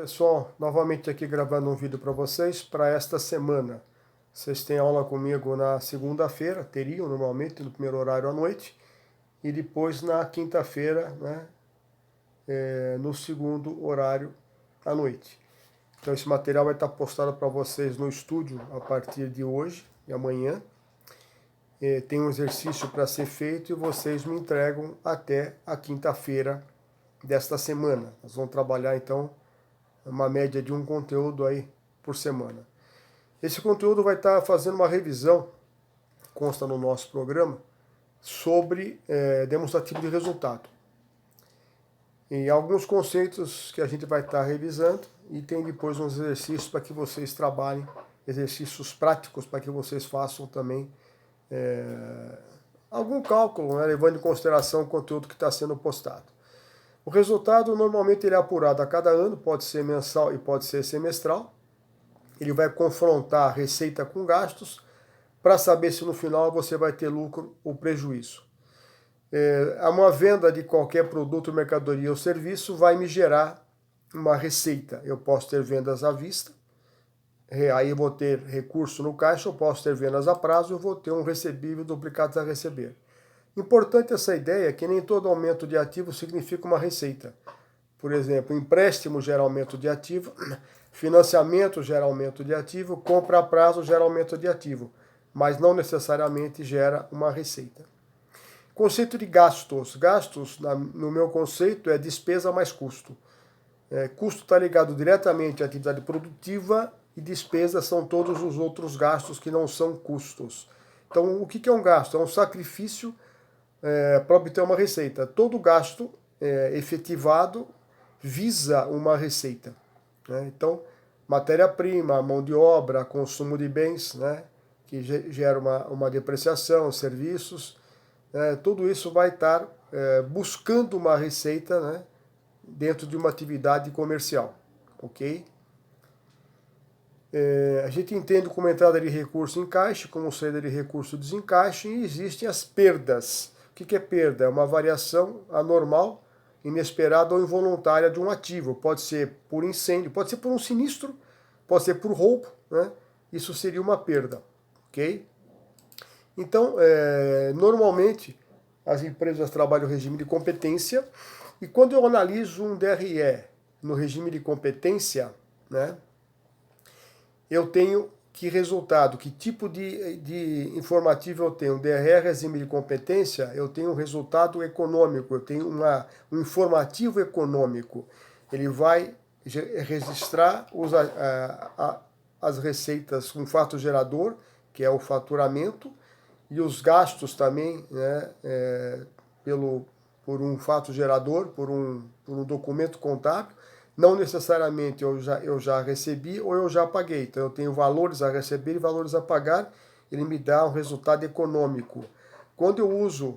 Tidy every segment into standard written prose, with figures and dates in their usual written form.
Pessoal, novamente aqui gravando um vídeo para vocês para esta semana. Vocês têm aula comigo na segunda-feira, teriam normalmente no primeiro horário à noite, e depois na quinta-feira, né, no segundo horário à noite. Então esse material vai estar postado para vocês no estúdio a partir de hoje e amanhã. Tem um exercício para ser feito e vocês me entregam até a quinta-feira desta semana. Nós vamos trabalhar então uma média de um conteúdo aí por semana. Esse conteúdo vai estar fazendo uma revisão, consta no nosso programa, sobre demonstrativo de resultado. E alguns conceitos que a gente vai estar revisando e tem depois uns exercícios para que vocês trabalhem, exercícios práticos para que vocês façam também algum cálculo, né, levando em consideração o conteúdo que está sendo postado. O resultado normalmente ele é apurado a cada ano, pode ser mensal e pode ser semestral. Ele vai confrontar receita com gastos para saber se no final você vai ter lucro ou prejuízo. Uma venda de qualquer produto, mercadoria ou serviço vai me gerar uma receita. Eu posso ter vendas à vista, aí eu vou ter recurso no caixa, eu posso ter vendas a prazo, eu vou ter um recebível duplicado a receber. Importante essa ideia que nem todo aumento de ativo significa uma receita. Por exemplo, empréstimo gera aumento de ativo, financiamento gera aumento de ativo, compra a prazo gera aumento de ativo, mas não necessariamente gera uma receita. Conceito de gastos. Gastos, no meu conceito, é despesa mais custo. Custo está ligado diretamente à atividade produtiva e despesa são todos os outros gastos que não são custos. Então, o que é um gasto? É um sacrifício para obter uma receita. Todo gasto efetivado visa uma receita. Né? Então, matéria-prima, mão de obra, consumo de bens, né, que gera uma depreciação, serviços, tudo isso vai estar buscando uma receita, né, dentro de uma atividade comercial. Ok? A gente entende como entrada de recurso em caixa, como saída de recurso desencaixe, e existem as perdas. O que é perda? É uma variação anormal, inesperada ou involuntária de um ativo. Pode ser por incêndio, pode ser por um sinistro, pode ser por roubo, né? Isso seria uma perda, ok? Então, normalmente, as empresas trabalham no regime de competência, e quando eu analiso um DRE no regime de competência, né, eu tenho que resultado, que tipo de informativo eu tenho. DRE, regime de competência, eu tenho um resultado econômico, eu tenho um informativo econômico. Ele vai registrar as receitas com fato gerador, que é o faturamento, e os gastos também, né, por um fato gerador, por um documento contábil. Não necessariamente eu já recebi ou eu já paguei. Então eu tenho valores a receber e valores a pagar. Ele me dá um resultado econômico. Quando eu uso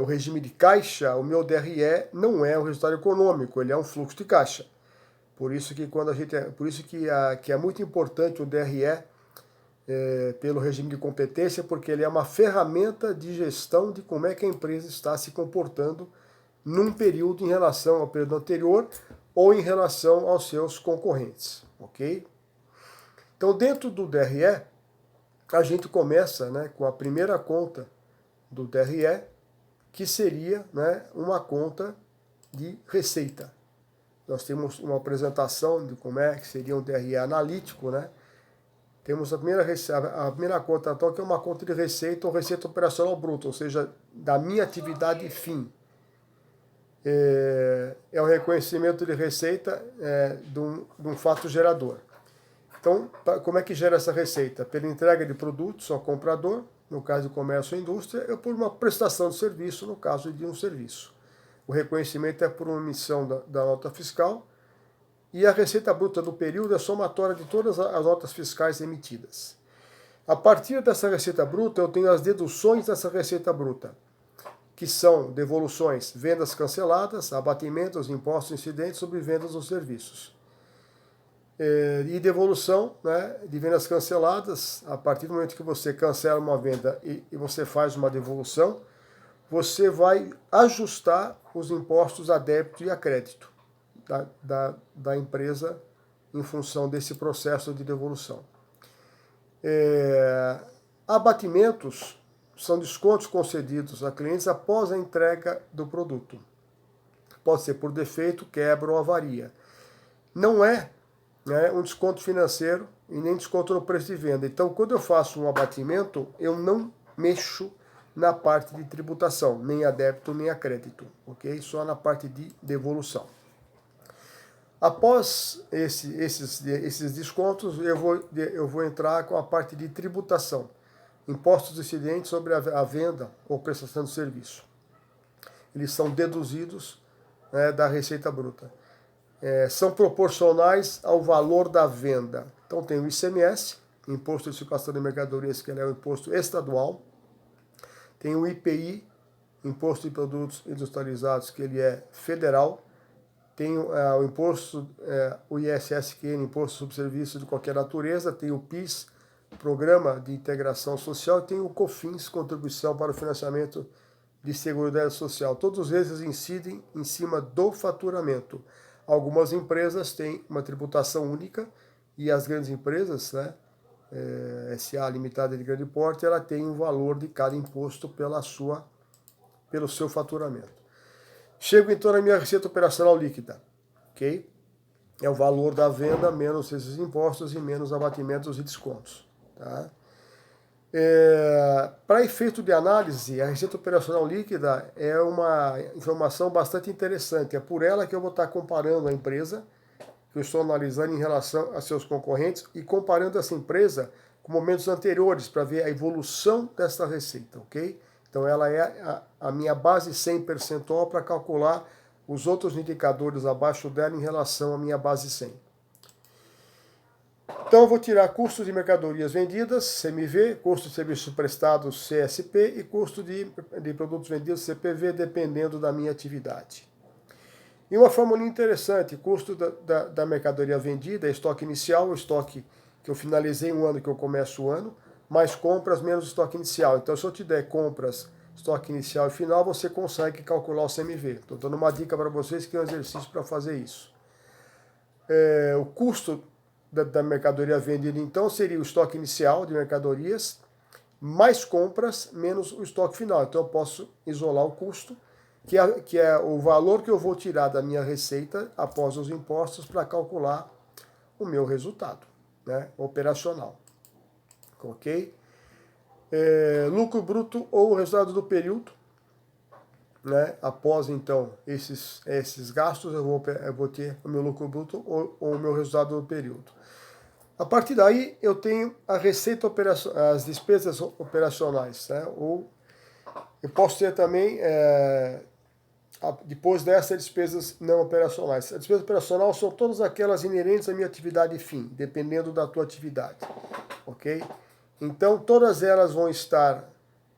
o regime de caixa, o meu DRE não é um resultado econômico, ele é um fluxo de caixa. Por isso que que é muito importante o DRE pelo regime de competência, porque ele é uma ferramenta de gestão de como é que a empresa está se comportando num período em relação ao período anterior ou em relação aos seus concorrentes, ok? Então, dentro do DRE, a gente começa, né, com a primeira conta do DRE, que seria, né, uma conta de receita. Nós temos uma apresentação de como é que seria um DRE analítico, né? Temos a primeira conta, então, que é uma conta de receita ou receita operacional bruta, ou seja, da minha atividade fim. É o reconhecimento de receita de um fato gerador. Então, como é que gera essa receita? Pela entrega de produtos ao comprador, no caso do comércio ou indústria, ou por uma prestação de serviço, no caso de um serviço. O reconhecimento é por uma emissão da nota fiscal, e a receita bruta do período é somatória de todas as notas fiscais emitidas. A partir dessa receita bruta, eu tenho as deduções dessa receita bruta, que são devoluções, vendas canceladas, abatimentos, impostos incidentes sobre vendas ou serviços. E devolução, né, de vendas canceladas, a partir do momento que você cancela uma venda e você faz uma devolução, você vai ajustar os impostos a débito e a crédito. da empresa em função desse processo de devolução. Abatimentos são descontos concedidos a clientes após a entrega do produto. Pode ser por defeito, quebra ou avaria. Não é, né, um desconto financeiro e nem desconto no preço de venda. Então, quando eu faço um abatimento, eu não mexo na parte de tributação, nem a débito nem a crédito, ok? Só na parte de devolução. Após esses descontos, eu vou entrar com a parte de tributação, impostos incidentes sobre a venda ou prestação de serviço. Eles são deduzidos, né, da receita bruta. São proporcionais ao valor da venda. Então tem o ICMS, Imposto de Circulação de Mercadorias, que é o imposto estadual. Tem o IPI, Imposto de Produtos Industrializados, que ele é federal. Tem o imposto, o ISSQN, Imposto sobre Serviços de Qualquer Natureza. Tem o PIS, Programa de Integração Social. E tem o COFINS, Contribuição para o Financiamento de Seguridade Social. Todos esses incidem em cima do faturamento. Algumas empresas têm uma tributação única e as grandes empresas, né, SA limitada de grande porte, ela tem um valor de cada imposto pelo seu faturamento. Chego então na minha receita operacional líquida, ok? É o valor da venda menos esses impostos e menos abatimentos e descontos, tá? Para efeito de análise, a receita operacional líquida é uma informação bastante interessante. É por ela que eu vou estar comparando a empresa, que eu estou analisando em relação a seus concorrentes, e comparando essa empresa com momentos anteriores, para ver a evolução dessa receita, ok? Então ela é a minha base 100 percentual para calcular os outros indicadores abaixo dela em relação à minha base 100. Então eu vou tirar custo de mercadorias vendidas, CMV, custo de serviços prestados, CSP, e custo de produtos vendidos, CPV, dependendo da minha atividade. E uma fórmula interessante, custo da mercadoria vendida, estoque inicial, o estoque que eu finalizei um ano, que eu começo o ano, mais compras, menos estoque inicial. Então se eu te der compras, estoque inicial e final, você consegue calcular o CMV. Estou dando uma dica para vocês, que é um exercício para fazer isso. O custo da mercadoria vendida, então, seria o estoque inicial de mercadorias, mais compras, menos o estoque final. Então, eu posso isolar o custo, que é o valor que eu vou tirar da minha receita após os impostos para calcular o meu resultado, né, operacional. Ok? Lucro bruto ou o resultado do período, né? Após, então, esses gastos, eu vou ter o meu lucro bruto ou o meu resultado do período. A partir daí, eu tenho a receita as despesas operacionais, né? Ou eu posso ter também, depois dessas, despesas não operacionais. A despesa operacional são todas aquelas inerentes à minha atividade fim, dependendo da tua atividade, ok? Então, todas elas vão estar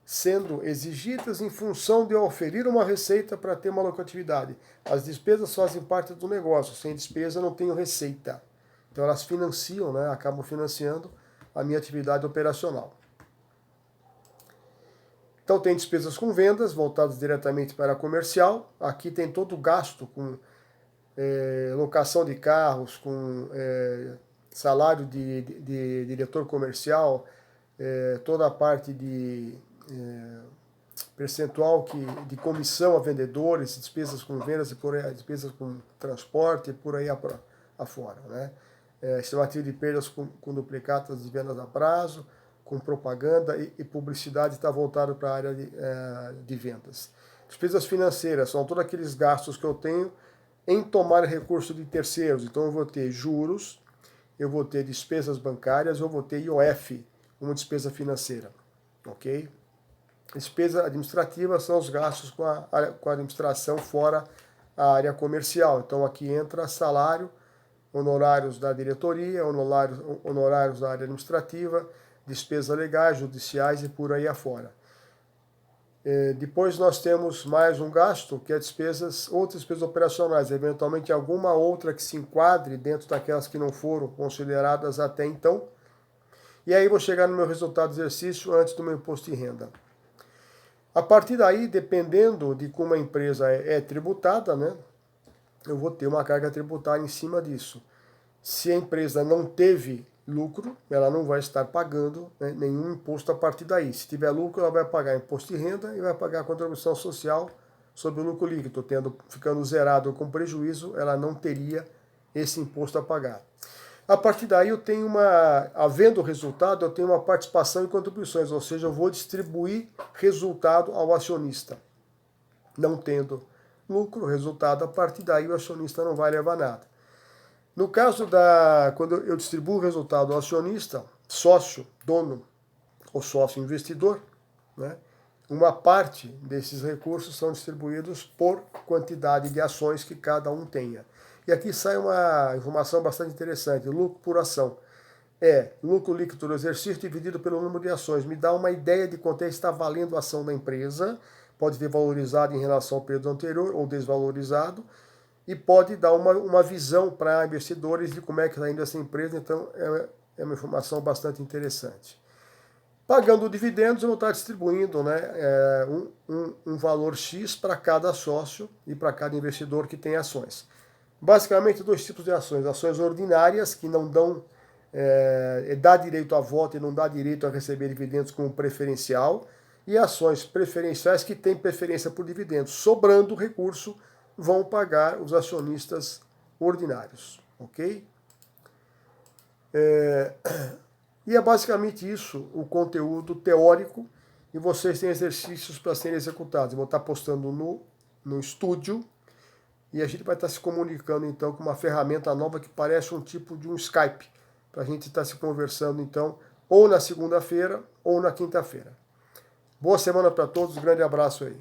sendo exigidas em função de eu oferir uma receita para ter uma lucratividade. As despesas fazem parte do negócio, sem despesa eu não tenho receita. Então elas financiam, né, acabam financiando a minha atividade operacional. Então tem despesas com vendas, voltadas diretamente para a comercial. Aqui tem todo o gasto com locação de carros, com salário de diretor comercial, toda a parte de percentual de comissão a vendedores, despesas com vendas, e por aí, despesas com transporte e por aí afora, né? Estimativa de perdas com duplicatas de vendas a prazo, com propaganda e publicidade, está voltado para a área de vendas. Despesas financeiras são todos aqueles gastos que eu tenho em tomar recurso de terceiros. Então eu vou ter juros, eu vou ter despesas bancárias, eu vou ter IOF, uma despesa financeira, ok? Despesa administrativa são os gastos com a administração fora a área comercial. Então aqui entra salário, honorários da diretoria, honorários da área administrativa, despesas legais, judiciais e por aí afora. Depois nós temos mais um gasto, que é outras despesas operacionais, eventualmente alguma outra que se enquadre dentro daquelas que não foram consideradas até então. E aí vou chegar no meu resultado do exercício antes do meu imposto de renda. A partir daí, dependendo de como a empresa é tributada, né, eu vou ter uma carga tributária em cima disso. Se a empresa não teve lucro, ela não vai estar pagando, né, nenhum imposto a partir daí. Se tiver lucro, ela vai pagar imposto de renda e vai pagar a contribuição social sobre o lucro líquido. Ficando zerado com prejuízo, ela não teria esse imposto a pagar. A partir daí, havendo resultado, eu tenho uma participação em contribuições, ou seja, eu vou distribuir resultado ao acionista. Não tendo lucro, resultado, a partir daí o acionista não vai levar nada. No caso quando eu distribuo o resultado ao acionista, sócio, dono ou sócio investidor, né, uma parte desses recursos são distribuídos por quantidade de ações que cada um tenha. E aqui sai uma informação bastante interessante, lucro por ação. Lucro líquido do exercício dividido pelo número de ações. Me dá uma ideia de quanto está valendo a ação da empresa, pode ter valorizado em relação ao período anterior ou desvalorizado, e pode dar uma visão para investidores de como é que está indo essa empresa, então é uma informação bastante interessante. Pagando dividendos, eu vou estar distribuindo, né, um valor X para cada sócio e para cada investidor que tem ações. Basicamente, dois tipos de ações. Ações ordinárias, que não dá direito a voto e não dá direito a receber dividendos como preferencial, e ações preferenciais que têm preferência por dividendos. Sobrando recurso, vão pagar os acionistas ordinários, ok? E é basicamente isso o conteúdo teórico, e vocês têm exercícios para serem executados. Eu vou estar postando no estúdio, e a gente vai estar se comunicando então com uma ferramenta nova que parece um tipo de um Skype, para a gente estar se conversando então, ou na segunda-feira ou na quinta-feira. Boa semana para todos, grande abraço aí.